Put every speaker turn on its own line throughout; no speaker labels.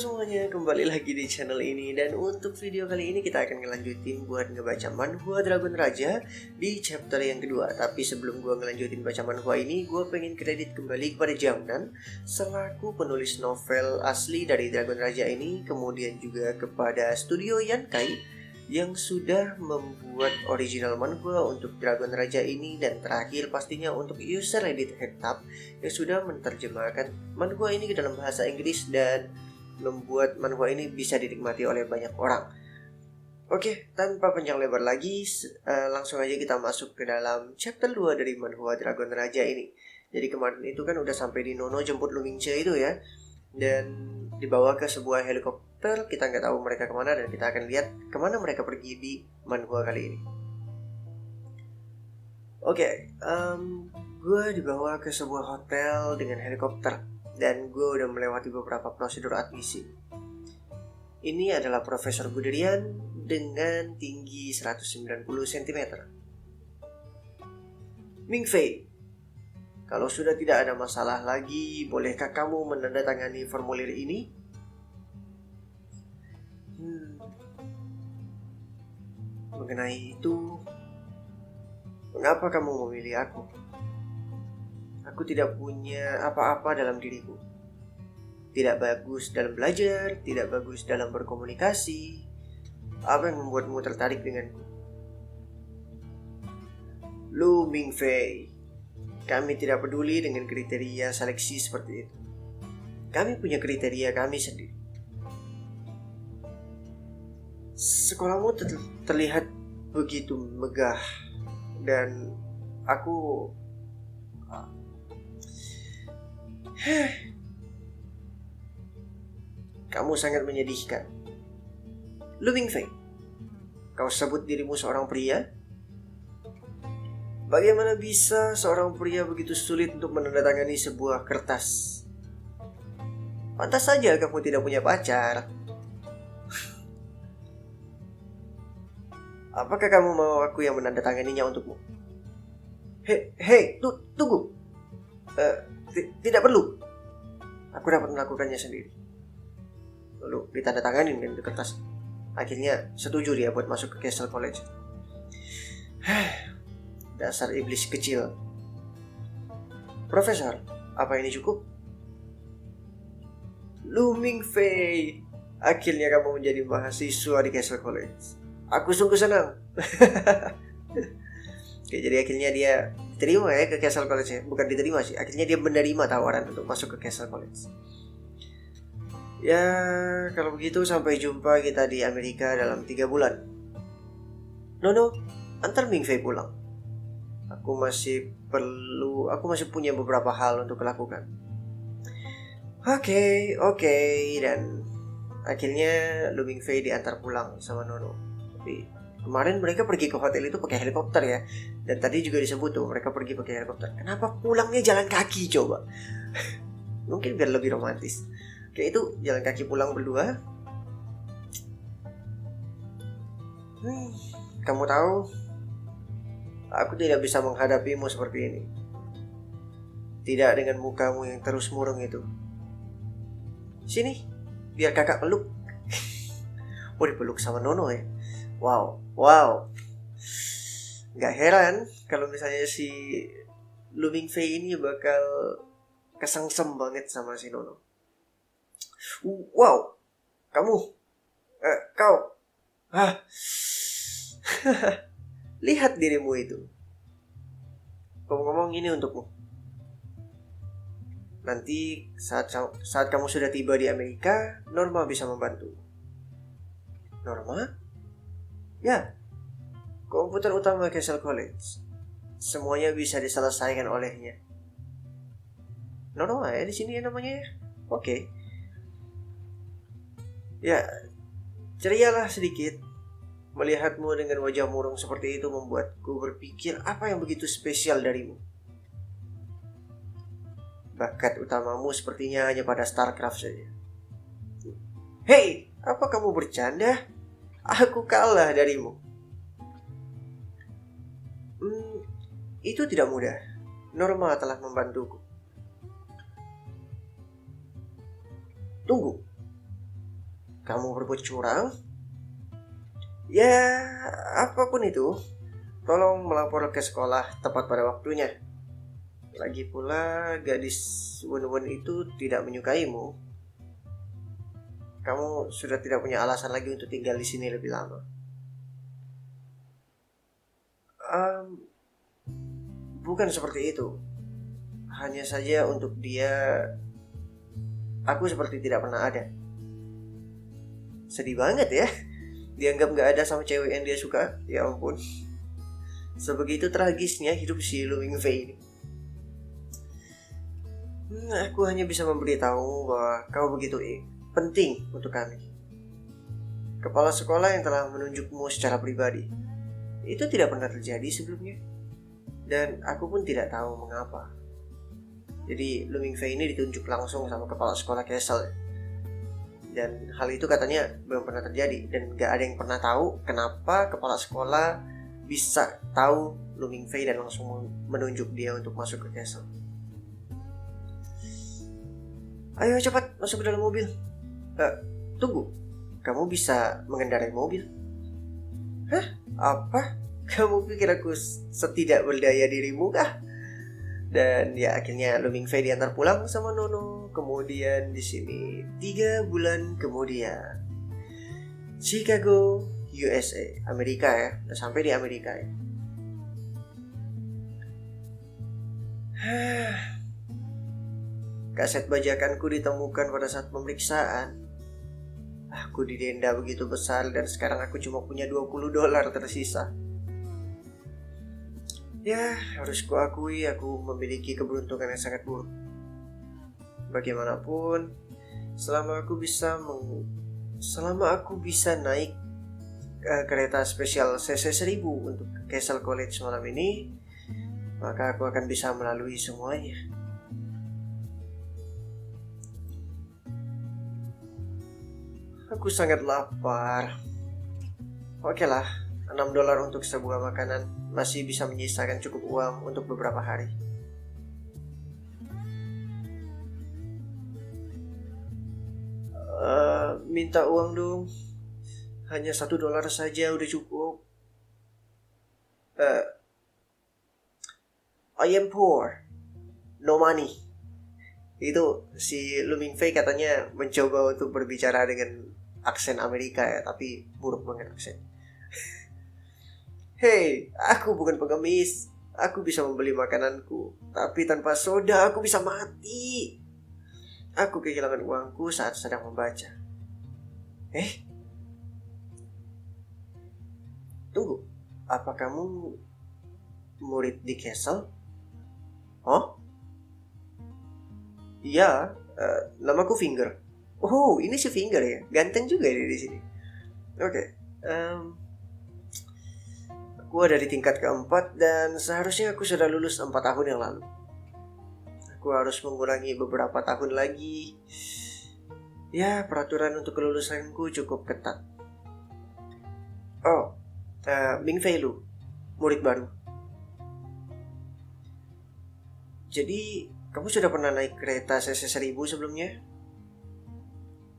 semuanya, kembali lagi di channel ini. Dan untuk video kali ini kita akan ngelanjutin buat ngebaca manhwa Dragon Raja di chapter yang kedua. Tapi sebelum gue ngelanjutin baca manhwa ini, gue pengen kredit kembali kepada Jamnan selaku penulis novel asli dari Dragon Raja ini. Kemudian juga kepada studio Yankai yang sudah membuat original manhwa untuk Dragon Raja ini. Dan terakhir pastinya untuk user Reddit Headtab yang sudah menerjemahkan manhwa ini ke dalam bahasa Inggris dan membuat manhwa ini bisa dinikmati oleh banyak orang. Oke, tanpa panjang lebar lagi, langsung aja kita masuk ke dalam chapter 2 dari manhwa Dragon Raja ini. Jadi kemarin itu kan udah sampai di Nono jemput Lu Mingce itu ya, dan dibawa ke sebuah helikopter. Kita nggak tahu mereka kemana, dan kita akan lihat kemana mereka pergi di manhwa kali ini. Oke, gue dibawa ke sebuah hotel dengan helikopter, dan gue udah melewati beberapa prosedur admisi. Ini adalah Profesor Guderian dengan tinggi 190 cm. Ming Fei, kalau sudah tidak ada masalah lagi, bolehkah kamu menandatangani formulir ini? Mengenai itu, mengapa kamu memilih aku? Aku tidak punya apa-apa dalam diriku. Tidak bagus dalam belajar, tidak bagus dalam berkomunikasi. Apa yang membuatmu tertarik denganku? Lu Mingfei, kami tidak peduli dengan kriteria seleksi seperti itu. Kami punya kriteria kami sendiri. Sekolahmu terlihat begitu megah, dan aku kamu sangat menyedihkan. Lu Mingfei, kau sebut dirimu seorang pria? Bagaimana bisa seorang pria begitu sulit untuk menandatangani sebuah kertas? Pantas saja kamu tidak punya pacar. Apakah kamu mau aku yang menandatanganinya untukmu? Hei, tunggu. Tidak perlu. Aku dapat melakukannya sendiri. Lalu ditandatanganin kan di kertas. Akhirnya setuju dia buat masuk ke Castle College. Dasar iblis kecil. Profesor, apa ini cukup? Lu Mingfei, akhirnya kamu menjadi mahasiswa di Castle College. Aku sungguh senang. Oke, jadi akhirnya dia diterima ya ke Castle College ya. Bukan diterima sih, akhirnya dia menerima tawaran untuk masuk ke Castle College. Ya, kalau begitu sampai jumpa kita di Amerika dalam 3 bulan. Nono, antar Mingfei pulang. Aku masih punya beberapa hal untuk lakukan. Oke, dan akhirnya Lu Mingfei diantar pulang sama Nono. Tapi kemarin mereka pergi ke hotel itu pakai helikopter ya. Dan tadi juga disebut tuh mereka pergi pakai helikopter. Kenapa pulangnya jalan kaki coba? Mungkin biar lebih romantis. Kayak itu jalan kaki pulang berdua. Kamu tahu, aku tidak bisa menghadapimu seperti ini. Tidak dengan mukamu yang terus murung itu. Sini, biar kakak peluk. Oh, dipeluk sama Nono ya. Wow. Gak heran kalau misalnya si Lu Mingfei ini bakal kesengsem banget sama si Nono. Wow, kamu, kau, lihat dirimu itu. Ngomong-ngomong, ini untukmu. Nanti saat kamu sudah tiba di Amerika, Norma bisa membantu. Norma? Ya, komputer utama Castle College. Semuanya bisa diselesaikan olehnya. Norma ya di sini ya namanya. Oke. Ya, cerialah sedikit. Melihatmu dengan wajah murung seperti itu membuatku berpikir apa yang begitu spesial darimu. Bakat utamamu sepertinya hanya pada StarCraft saja. Hei, apa kamu bercanda? Aku kalah darimu. Itu tidak mudah. Norma telah membantuku. Tunggu. kamu berbuat curang, ya apapun itu, tolong melapor ke sekolah tepat pada waktunya. Lagi pula gadis Wen-Wen itu tidak menyukaimu. Kamu sudah tidak punya alasan lagi untuk tinggal di sini lebih lama. Bukan seperti itu. Hanya saja untuk dia, aku seperti tidak pernah ada. Sedih banget ya. Dianggap gak ada sama cewek yang dia suka. Ya ampun. Sebegitu tragisnya hidup si Lu Mingfei ini. Aku hanya bisa memberitahu bahwa kau begitu penting untuk kami. Kepala sekolah yang telah menunjukmu secara pribadi. Itu tidak pernah terjadi sebelumnya. Dan aku pun tidak tahu mengapa. Jadi Lu Mingfei ini ditunjuk langsung sama kepala sekolah Castle. Dan hal itu katanya belum pernah terjadi. Dan gak ada yang pernah tahu kenapa kepala sekolah bisa tahu Lu Mingfei dan langsung menunjuk dia untuk masuk ke Castle. Ayo cepat masuk ke dalam mobil. Tunggu, kamu bisa mengendarai mobil? Hah? Apa? Kamu pikir aku setidak berdaya dirimu kah? Dan ya akhirnya Lu Mingfei diantar pulang sama Nono. Kemudian di sini 3 bulan kemudian, Chicago, USA, Amerika ya. Udah sampai di Amerika ya. Kaset bajakanku ditemukan pada saat pemeriksaan. Aku didenda begitu besar dan sekarang aku cuma punya $20 tersisa. Ya, harus kuakui aku memiliki keberuntungan yang sangat buruk. Bagaimanapun, selama aku bisa naik kereta spesial CC 1000 untuk Castle College malam ini, maka aku akan bisa melalui semuanya. Aku sangat lapar. Oke lah, $6 untuk sebuah makanan masih bisa menyisakan cukup uang untuk beberapa hari. Minta uang dong. Hanya $1 saja udah cukup. I am poor, no money. Itu si Lu Mingfei katanya mencoba untuk berbicara dengan aksen Amerika ya, tapi buruk banget aksen. Hei, aku bukan pengemis. Aku bisa membeli makananku, tapi tanpa soda aku bisa mati. Aku kehilangan uangku saat sedang membaca. Tunggu, apa kamu murid di Castle? Oh? Iya, namaku Finger. Oh, ini si Finger ya, ganteng juga dia di sini. Oke. Aku ada di tingkat keempat dan seharusnya aku sudah lulus 4 tahun yang lalu. Aku harus mengulangi beberapa tahun lagi. Ya, peraturan untuk kelulusanku cukup ketat. Oh, Mingfei Lu, murid baru. Jadi, kamu sudah pernah naik kereta CC 1000 sebelumnya?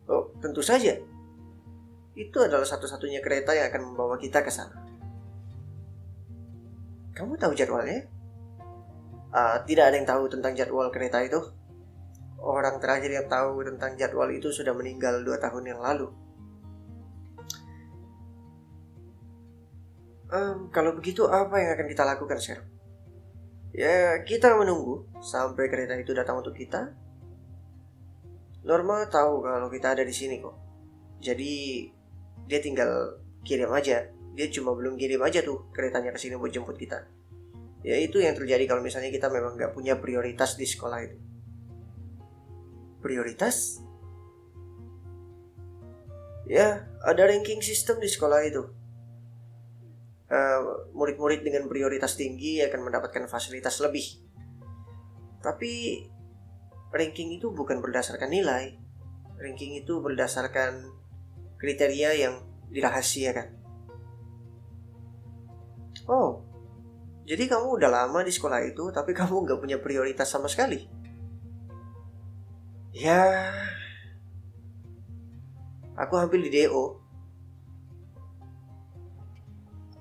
Oh, tentu saja. Itu adalah satu-satunya kereta yang akan membawa kita ke sana. Kamu tahu jadwalnya? Tidak ada yang tahu tentang jadwal kereta itu. Orang terakhir yang tahu tentang jadwal itu sudah meninggal 2 tahun yang lalu. Kalau begitu apa yang akan kita lakukan, Sir? Ya, kita menunggu sampai kereta itu datang untuk kita. Norma tahu kalau kita ada di sini kok. Jadi dia tinggal kirim aja. Dia cuma belum kirim aja tuh keretanya ke sini buat jemput kita. Ya itu yang terjadi kalau misalnya kita memang gak punya prioritas di sekolah itu. Prioritas? Ya, ada ranking sistem di sekolah itu. Murid-murid dengan prioritas tinggi akan mendapatkan fasilitas lebih. Tapi ranking itu bukan berdasarkan nilai. Ranking itu berdasarkan kriteria yang dirahasiakan. Oh, jadi kamu udah lama di sekolah itu, tapi kamu gak punya prioritas sama sekali? Ya, Aku ambil di DO.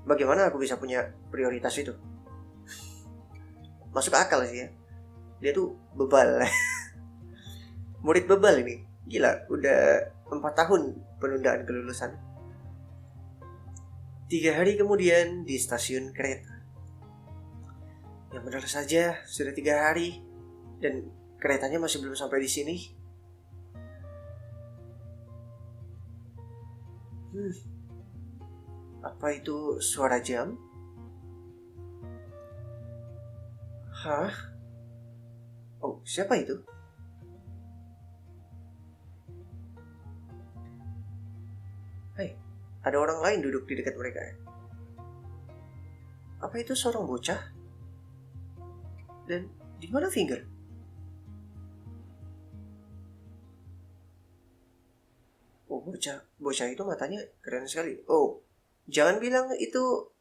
Bagaimana aku bisa punya prioritas itu? Masuk akal sih ya. Dia tuh bebal. Murid bebal ini. Gila, udah 4 tahun penundaan kelulusan. 3 hari kemudian di stasiun kereta. Yang benar saja sudah 3 hari dan keretanya masih belum sampai di sini. Apa itu suara jam? Hah? Oh, siapa itu? Hei, ada orang lain duduk di dekat mereka. Apa itu seorang bocah? Dan di mana Finger? Oh, bocah itu matanya keren sekali. Oh, jangan bilang itu.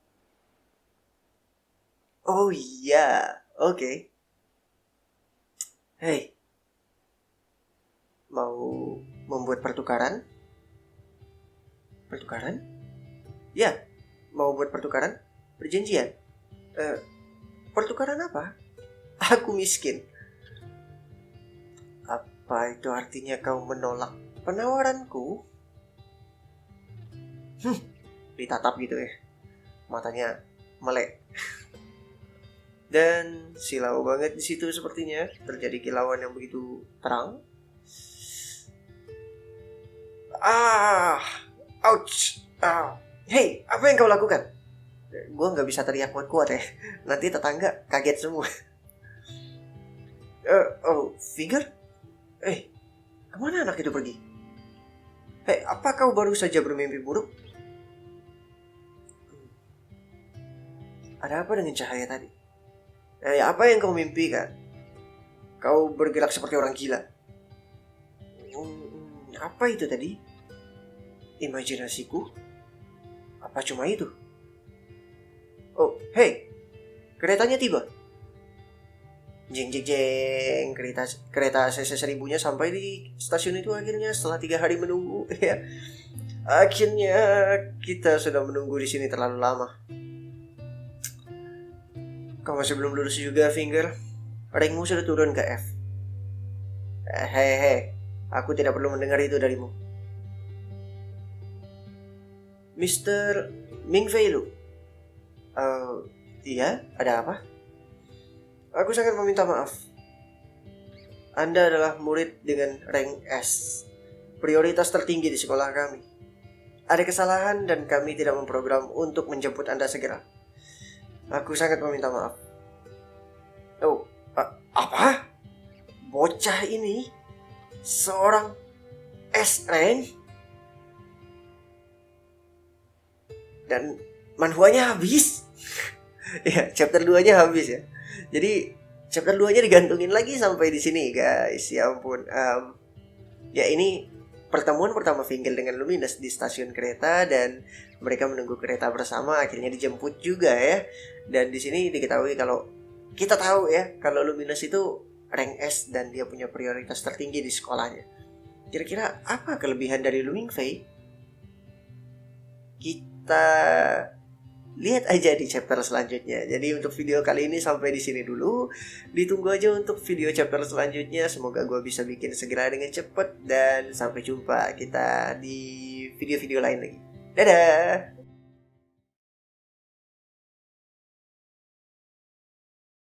Oh iya, oke. Hei, mau membuat pertukaran? Pertukaran? Ya, mau buat pertukaran? Perjanjian? Pertukaran apa? Aku miskin. Apa itu artinya kau menolak penawaranku? Ditatap gitu ya. Matanya melek. Dan silau banget di situ sepertinya. Terjadi kilauan yang begitu terang. Ouch. Hey, apa yang kau lakukan? Gue gak bisa teriak kuat-kuat ya. Nanti tetangga kaget semua. Finger? Kemana anak itu pergi? Hei, apa kau baru saja bermimpi buruk? Ada apa dengan cahaya tadi? Apa yang kau mimpikan? Kau bergerak seperti orang gila. Apa itu tadi? Imajinasiku? Apa cuma itu? Oh, hei, keretanya tiba. Jeng jeng jeng, kereta CC 1000-nya sampai di stasiun itu akhirnya setelah 3 hari menunggu. Ya, akhirnya kita sudah menunggu di sini terlalu lama. Kau masih belum lulus juga, Finger. Rankmu sudah turun ke F. Hei, aku tidak perlu mendengar itu darimu. Mr. Mingfei Lu. Iya, ada apa? Aku sangat meminta maaf. Anda adalah murid dengan rank S, prioritas tertinggi di sekolah kami. Ada kesalahan dan kami tidak memprogram untuk menjemput Anda segera. Aku sangat meminta maaf. Oh, apa? Bocah ini seorang S rank dan manhwanya habis. Ya, chapter 2-nya habis ya. Jadi chapter 2-nya digantungin lagi sampai di sini, guys. Ya ampun. Ya ini pertemuan pertama Finger dengan Luminous di stasiun kereta dan mereka menunggu kereta bersama, akhirnya dijemput juga ya. Dan di sini diketahui kalau kita tahu ya kalau Luminous itu rank S dan dia punya prioritas tertinggi di sekolahnya. Kira-kira apa kelebihan dari Lu Mingfei? Kita lihat aja di chapter selanjutnya. Jadi untuk video kali ini sampai di sini dulu. Ditunggu aja untuk video chapter selanjutnya. Semoga gue bisa bikin segera dengan cepat. Dan sampai jumpa kita di video-video lain lagi. Dadah!